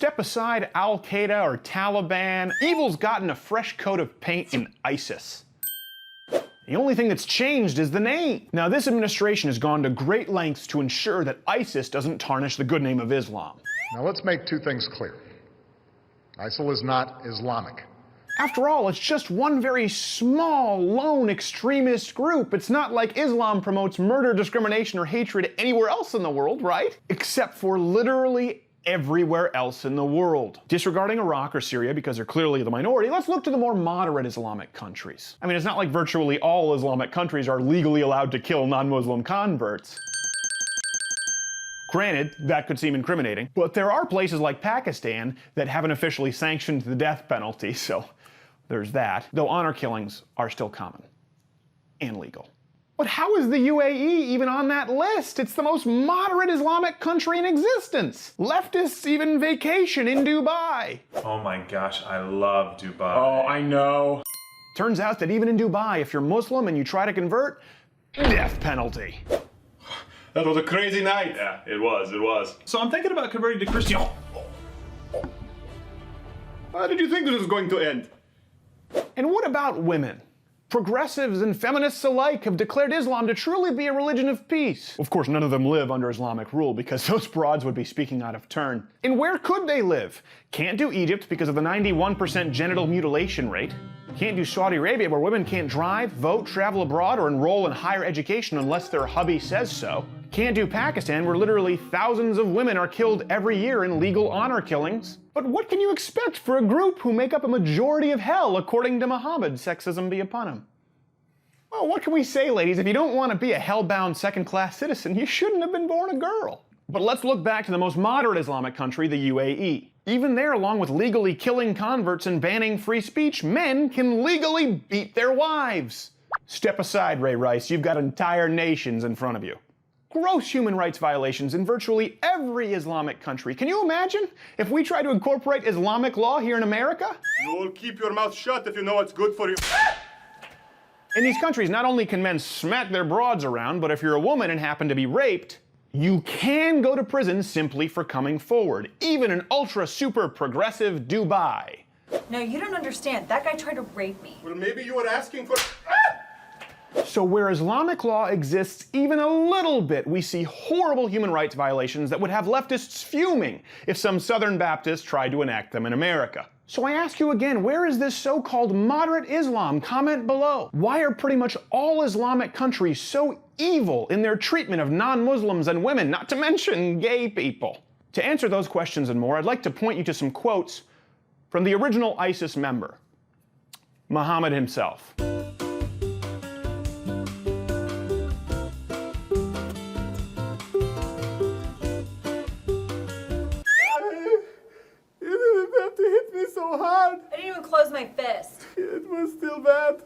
Step aside Al-Qaeda or Taliban. Evil's gotten a fresh coat of paint in ISIS. The only thing that's changed is the name. Now, this administration has gone to great lengths to ensure that ISIS doesn't tarnish the good name of Islam. Now let's make two things clear. ISIL is not Islamic. After all, it's just one very small, lone extremist group. It's not like Islam promotes murder, discrimination, or hatred anywhere else in the world, right? Except for literally everywhere else in the world. Disregarding Iraq or Syria because they're clearly the minority, let's look to the more moderate Islamic countries. I mean, it's not like virtually all Islamic countries are legally allowed to kill non-Muslim converts. Granted, that could seem incriminating, but there are places like Pakistan that haven't officially sanctioned the death penalty, so there's that, though honor killings are still common and legal. But how is the UAE even on that list? It's the most moderate Islamic country in existence. Leftists even vacation in Dubai. Oh my gosh, I love Dubai. Oh, I know. Turns out that even in Dubai, if you're Muslim and you try to convert, death penalty. That was a crazy night. Yeah, it was. So I'm thinking about converting to Christian. How did you think this was going to end? And what about women? Progressives and feminists alike have declared Islam to truly be a religion of peace. Of course, none of them live under Islamic rule because those broads would be speaking out of turn. And where could they live? Can't do Egypt because of the 91% genital mutilation rate. Can't do Saudi Arabia where women can't drive, vote, travel abroad, or enroll in higher education unless their hubby says so. Can't do Pakistan where literally thousands of women are killed every year in legal honor killings. But what can you expect for a group who make up a majority of hell according to Muhammad, sexism be upon him? Well, what can we say, ladies? If you don't want to be a hell-bound second-class citizen, you shouldn't have been born a girl. But let's look back to the most moderate Islamic country, the UAE. Even there, along with legally killing converts and banning free speech, men can legally beat their wives. Step aside, Ray Rice. You've got entire nations in front of you. Gross human rights violations in virtually every Islamic country. Can you imagine if we try to incorporate Islamic law here in America? You'll keep your mouth shut if you know what's good for you. In these countries, not only can men smack their broads around, but if you're a woman and happen to be raped, you can go to prison simply for coming forward, even in ultra super progressive Dubai. No, you don't understand. That guy tried to rape me. Well, maybe you were asking for... So where Islamic law exists even a little bit, we see horrible human rights violations that would have leftists fuming if some Southern Baptists tried to enact them in America. So I ask you again, where is this so-called moderate Islam? Comment below. Why are pretty much all Islamic countries so evil in their treatment of non-Muslims and women, not to mention gay people? To answer those questions and more, I'd like to point you to some quotes from the original ISIS member, Muhammad himself. You didn't have to hit me so hard. I didn't even close my fist. It was still bad.